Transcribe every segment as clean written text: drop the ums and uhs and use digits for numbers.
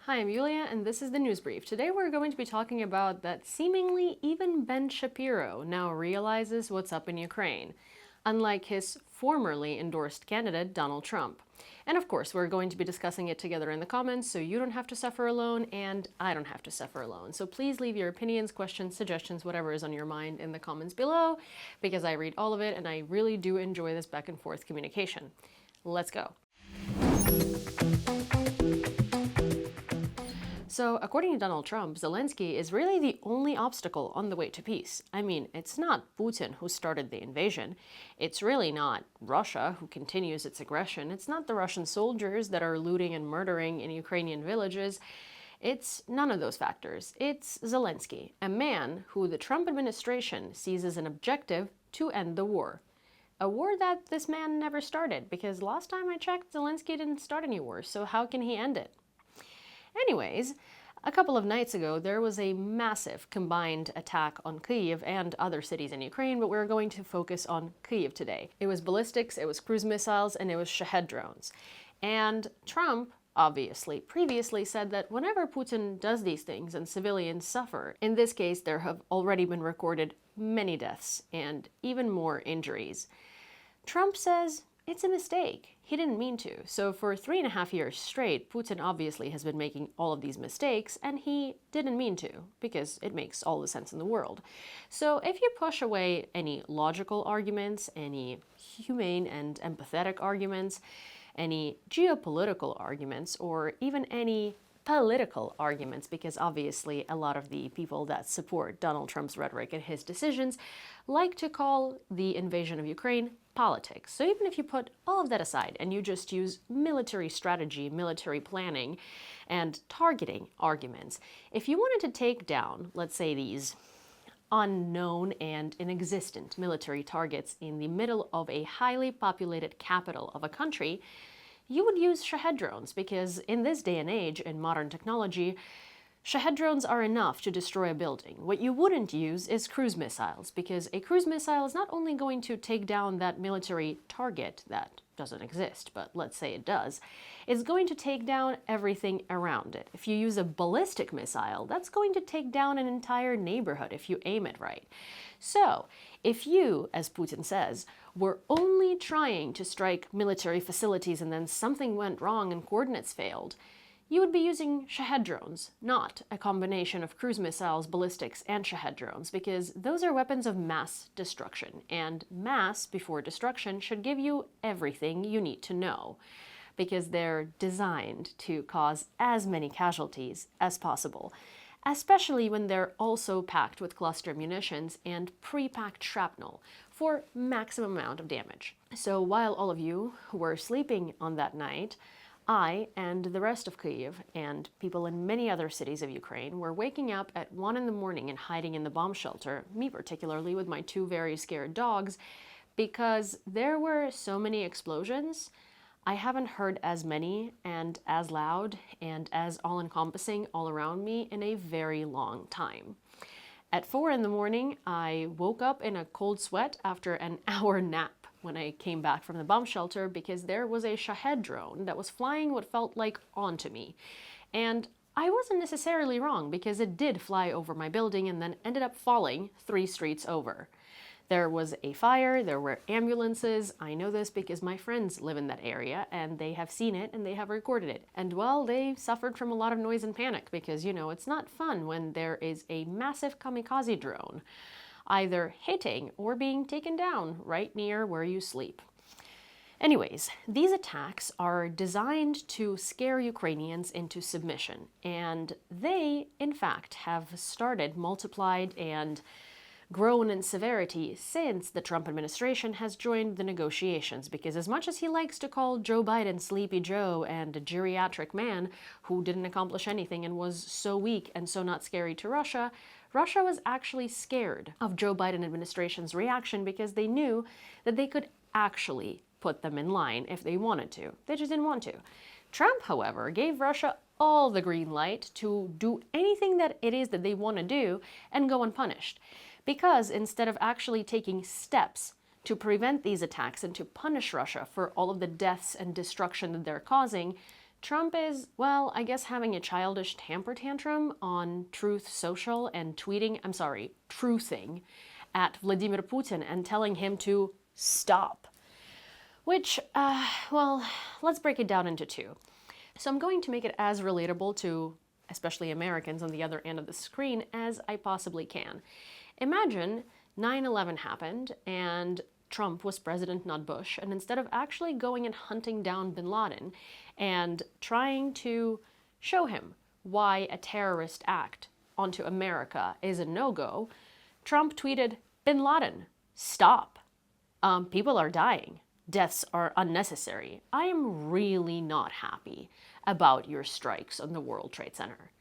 Hi, I'm Yulia, and this is the News Brief. Today we're going to be talking about that seemingly even Ben Shapiro now realizes what's up in Ukraine, unlike his formerly endorsed candidate, Donald Trump. And of course, we're going to be discussing it together in the comments, so you don't have to suffer alone, and I don't have to suffer alone. So please leave your opinions, questions, suggestions, whatever is on your mind in the comments below, because I read all of it, and I really do enjoy this back and forth communication. Let's go. So, according to Donald Trump, Zelensky is really the only obstacle on the way to peace. I mean, it's not Putin who started the invasion. It's really not Russia who continues its aggression. It's not the Russian soldiers that are looting and murdering in Ukrainian villages. It's none of those factors. It's Zelensky, a man who the Trump administration sees as an objective to end the war. A war that this man never started, because last time I checked, Zelensky didn't start any wars, so how can he end it? Anyways, a couple of nights ago, there was a massive combined attack on Kyiv and other cities in Ukraine, but we're going to focus on Kyiv today. It was ballistics, it was cruise missiles, and it was Shahed drones. And Trump, obviously, previously said that whenever Putin does these things and civilians suffer, in this case, there have already been recorded many deaths and even more injuries. Trump says it's a mistake. He didn't mean to. So for 3.5 years straight, Putin obviously has been making all of these mistakes, and he didn't mean to, because it makes all the sense in the world. So if you push away any logical arguments, any humane and empathetic arguments, any geopolitical arguments, or even any political arguments, because obviously a lot of the people that support Donald Trump's rhetoric and his decisions like to call the invasion of Ukraine politics. So even if you put all of that aside and you just use military strategy, military planning, and targeting arguments, if you wanted to take down, let's say, these unknown and inexistent military targets in the middle of a highly populated capital of a country, you would use Shahed drones, because in this day and age, in modern technology, Shahed drones are enough to destroy a building. What you wouldn't use is cruise missiles, because a cruise missile is not only going to take down that military target that doesn't exist, but let's say it does, it's going to take down everything around it. If you use a ballistic missile, that's going to take down an entire neighborhood if you aim it right. So, if you, as Putin says, were only trying to strike military facilities and then something went wrong and coordinates failed, you would be using Shahed drones, not a combination of cruise missiles, ballistics, and Shahed drones, because those are weapons of mass destruction, and mass before destruction should give you everything you need to know, because they're designed to cause as many casualties as possible, especially when they're also packed with cluster munitions and pre-packed shrapnel for maximum amount of damage. So while all of you were sleeping on that night, I and the rest of Kyiv and people in many other cities of Ukraine were waking up at 1 in the morning and hiding in the bomb shelter, me particularly with my 2 very scared dogs, because there were so many explosions. I haven't heard as many and as loud and as all-encompassing all around me in a very long time. At 4 in the morning, I woke up in a cold sweat after an hour nap when I came back from the bomb shelter, because there was a Shahed drone that was flying what felt like onto me. And I wasn't necessarily wrong, because it did fly over my building and then ended up falling 3 streets over. There was a fire, there were ambulances. I know this because my friends live in that area and they have seen it and they have recorded it. And well, they suffered from a lot of noise and panic, because, you know, it's not fun when there is a massive kamikaze drone either hitting or being taken down right near where you sleep. Anyways, these attacks are designed to scare Ukrainians into submission, and they, in fact, have started, multiplied, and grown in severity since the Trump administration has joined the negotiations, because as much as he likes to call Joe Biden Sleepy Joe and a geriatric man who didn't accomplish anything and was so weak and so not scary to Russia, Russia was actually scared of Joe Biden administration's reaction, because they knew that they could actually put them in line if they wanted to. They just didn't want to. Trump, however, gave Russia all the green light to do anything that it is that they want to do and go unpunished. Because instead of actually taking steps to prevent these attacks and to punish Russia for all of the deaths and destruction that they're causing, Trump is, well, I guess having a childish temper tantrum on Truth Social and truthing at Vladimir Putin and telling him to stop. Which, well, let's break it down into two. So I'm going to make it as relatable to especially Americans on the other end of the screen as I possibly can. Imagine 9/11 happened and Trump was president, not Bush, and instead of actually going and hunting down bin Laden and trying to show him why a terrorist act onto America is a no-go, Trump tweeted, "Bin Laden, stop. People are dying. Deaths are unnecessary. I am really not happy about your strikes on the World Trade Center."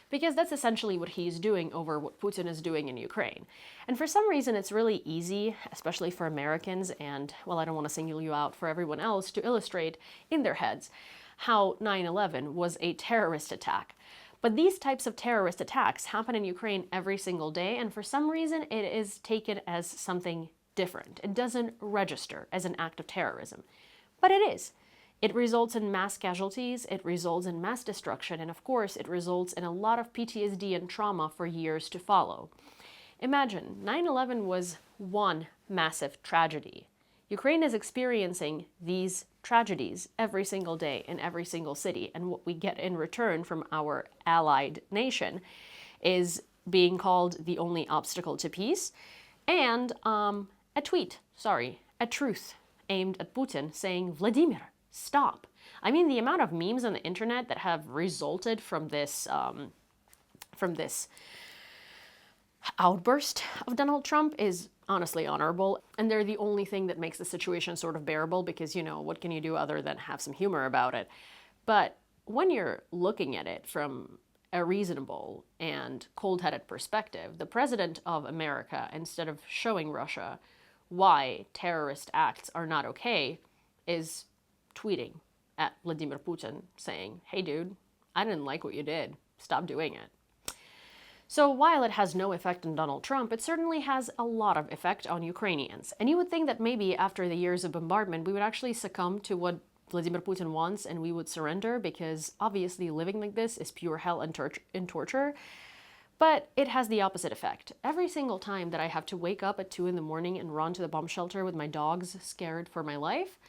Because that's essentially what he's doing over what Putin is doing in Ukraine. And for some reason, it's really easy, especially for Americans, and, well, I don't want to single you out for everyone else, to illustrate in their heads how 9/11 was a terrorist attack. But these types of terrorist attacks happen in Ukraine every single day, and for some reason, it is taken as something different. It doesn't register as an act of terrorism. But it is. It results in mass casualties, it results in mass destruction, and of course, it results in a lot of PTSD and trauma for years to follow. Imagine, 9/11 was one massive tragedy. Ukraine is experiencing these tragedies every single day in every single city, and what we get in return from our allied nation is being called the only obstacle to peace, and a truth aimed at Putin saying, "Vladimir, stop." I mean, the amount of memes on the internet that have resulted from this outburst of Donald Trump is honestly honorable, and they're the only thing that makes the situation sort of bearable because, what can you do other than have some humor about it? But when you're looking at it from a reasonable and cold-headed perspective, the president of America, instead of showing Russia why terrorist acts are not okay, is tweeting at Vladimir Putin saying, "Hey dude, I didn't like what you did. Stop doing it." So while it has no effect on Donald Trump, it certainly has a lot of effect on Ukrainians. And you would think that maybe after the years of bombardment, we would actually succumb to what Vladimir Putin wants and we would surrender, because obviously living like this is pure hell and torture. But it has the opposite effect. Every single time that I have to wake up at 2 a.m. and run to the bomb shelter with my dogs scared for my life,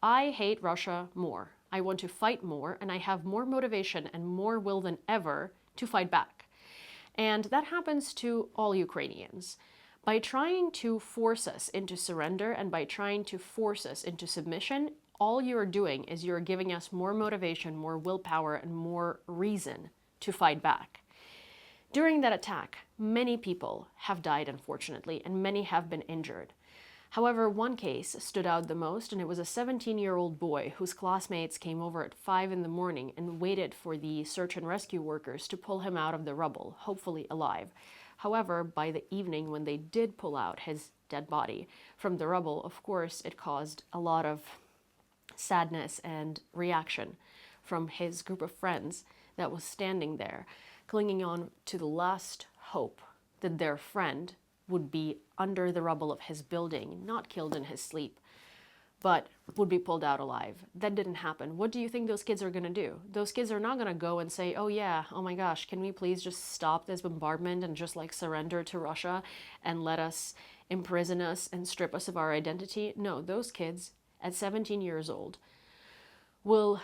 I hate Russia more. I want to fight more, and I have more motivation and more will than ever to fight back. And that happens to all Ukrainians. By trying to force us into surrender and by trying to force us into submission, all you're doing is you're giving us more motivation, more willpower, and more reason to fight back. During that attack, many people have died, unfortunately, and many have been injured. However, one case stood out the most, and it was a 17-year-old boy whose classmates came over at 5 a.m. and waited for the search and rescue workers to pull him out of the rubble, hopefully alive. However, by the evening when they did pull out his dead body from the rubble, of course, it caused a lot of sadness and reaction from his group of friends that was standing there, clinging on to the last hope that their friend would be under the rubble of his building, not killed in his sleep, but would be pulled out alive. That didn't happen. What do you think those kids are going to do? Those kids are not going to go and say, "Oh yeah, oh my gosh, can we please just stop this bombardment and just surrender to Russia and let us imprison us and strip us of our identity?" No, those kids at 17 years old will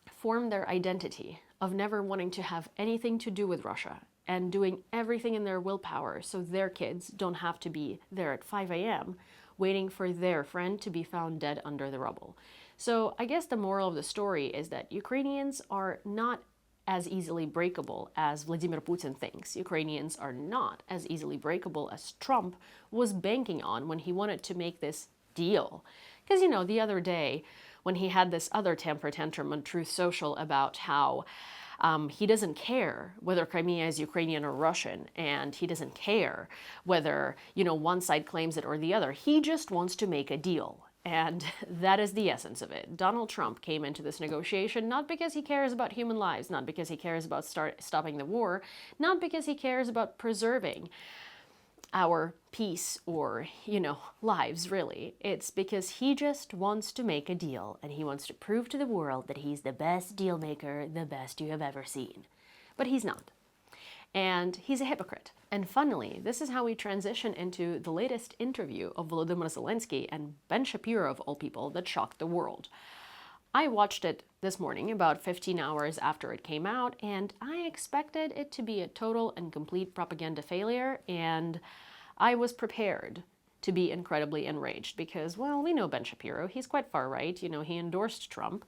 form their identity of never wanting to have anything to do with Russia and doing everything in their willpower so their kids don't have to be there at 5 a.m. waiting for their friend to be found dead under the rubble. So I guess the moral of the story is that Ukrainians are not as easily breakable as Vladimir Putin thinks. Ukrainians are not as easily breakable as Trump was banking on when he wanted to make this deal. Because, the other day when he had this other temper tantrum on Truth Social about how he doesn't care whether Crimea is Ukrainian or Russian, and he doesn't care whether, one side claims it or the other. He just wants to make a deal. And that is the essence of it. Donald Trump came into this negotiation not because he cares about human lives, not because he cares about stopping the war, not because he cares about preserving our peace or, lives, really. It's because he just wants to make a deal, and he wants to prove to the world that he's the best deal maker, the best you have ever seen. But he's not. And he's a hypocrite. And funnily, this is how we transition into the latest interview of Volodymyr Zelensky and Ben Shapiro, of all people, that shocked the world. I watched it this morning, about 15 hours after it came out, and I expected it to be a total and complete propaganda failure, and I was prepared to be incredibly enraged because, well, we know Ben Shapiro. He's quite far right. He endorsed Trump.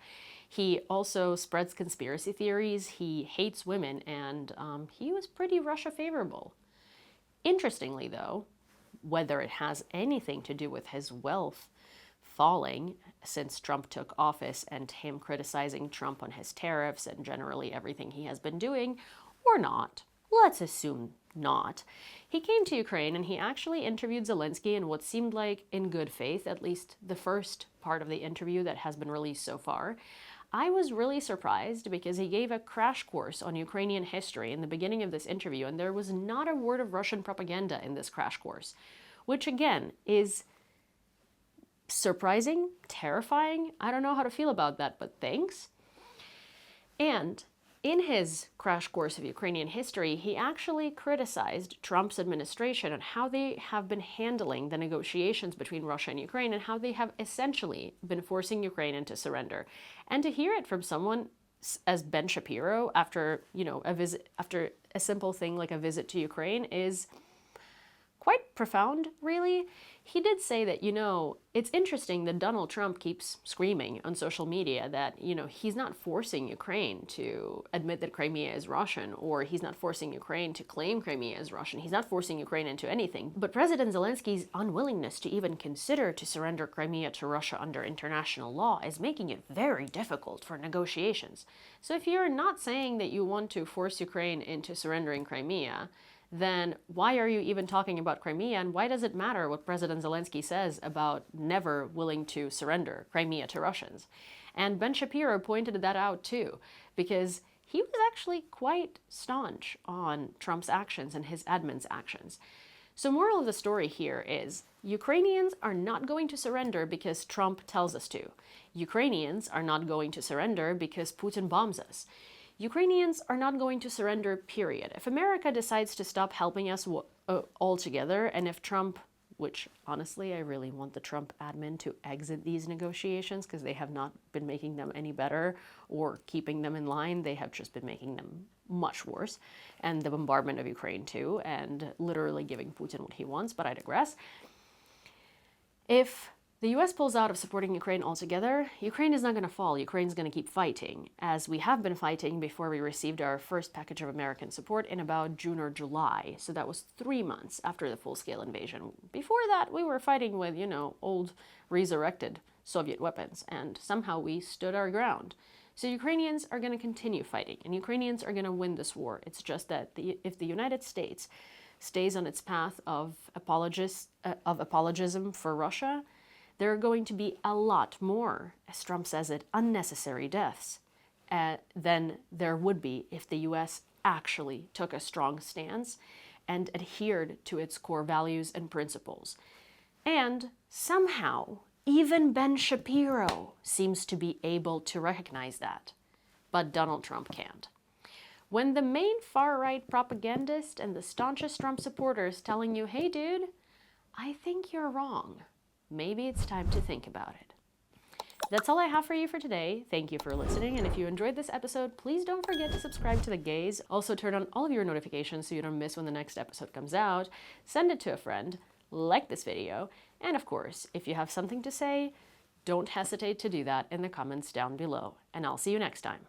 He also spreads conspiracy theories. He hates women, and he was pretty Russia favorable. Interestingly, though, whether it has anything to do with his wealth falling since Trump took office and him criticizing Trump on his tariffs and generally everything he has been doing, or not, let's assume not. He came to Ukraine and he actually interviewed Zelensky in what seemed like in good faith, at least the first part of the interview that has been released so far. I was really surprised because he gave a crash course on Ukrainian history in the beginning of this interview, and there was not a word of Russian propaganda in this crash course, which again is surprising, terrifying. I don't know how to feel about that, but thanks. And in his crash course of Ukrainian history, he actually criticized Trump's administration and how they have been handling the negotiations between Russia and Ukraine and how they have essentially been forcing Ukraine into surrender. And to hear it from someone as Ben Shapiro after, after a simple thing like a visit to Ukraine is quite profound, really. He did say that, it's interesting that Donald Trump keeps screaming on social media that, he's not forcing Ukraine to admit that Crimea is Russian, or he's not forcing Ukraine to claim Crimea as Russian. He's not forcing Ukraine into anything. But President Zelensky's unwillingness to even consider to surrender Crimea to Russia under international law is making it very difficult for negotiations. So if you're not saying that you want to force Ukraine into surrendering Crimea, then why are you even talking about Crimea, and why does it matter what President Zelensky says about never willing to surrender Crimea to Russians? And Ben Shapiro pointed that out too, because he was actually quite staunch on Trump's actions and his admin's actions. So moral of the story here is Ukrainians are not going to surrender because Trump tells us to. Ukrainians are not going to surrender because Putin bombs us. Ukrainians are not going to surrender, period. If America decides to stop helping us altogether, and if Trump, which honestly I really want the Trump admin to exit these negotiations because they have not been making them any better or keeping them in line, they have just been making them much worse. And the bombardment of Ukraine too, and literally giving Putin what he wants, but I digress. If the US pulls out of supporting Ukraine altogether, Ukraine is not going to fall. Ukraine's going to keep fighting, as we have been fighting before we received our first package of American support in about June or July. So that was 3 months after the full-scale invasion. Before that, we were fighting with, old resurrected Soviet weapons, and somehow we stood our ground. So Ukrainians are going to continue fighting, and Ukrainians are going to win this war. It's just that if the United States stays on its path of apologism for Russia, there are going to be a lot more, as Trump says it, unnecessary deaths than there would be if the US actually took a strong stance and adhered to its core values and principles. And somehow, even Ben Shapiro seems to be able to recognize that, but Donald Trump can't. When the main far-right propagandist and the staunchest Trump supporters telling you, hey dude, I think you're wrong, maybe it's time to think about it. That's all I have for you for today. Thank you for listening, and if you enjoyed this episode, please don't forget to subscribe to The Gaze. Also turn on all of your notifications so you don't miss when the next episode comes out. Send it to a friend, like this video, and of course, if you have something to say, don't hesitate to do that in the comments down below. And I'll see you next time.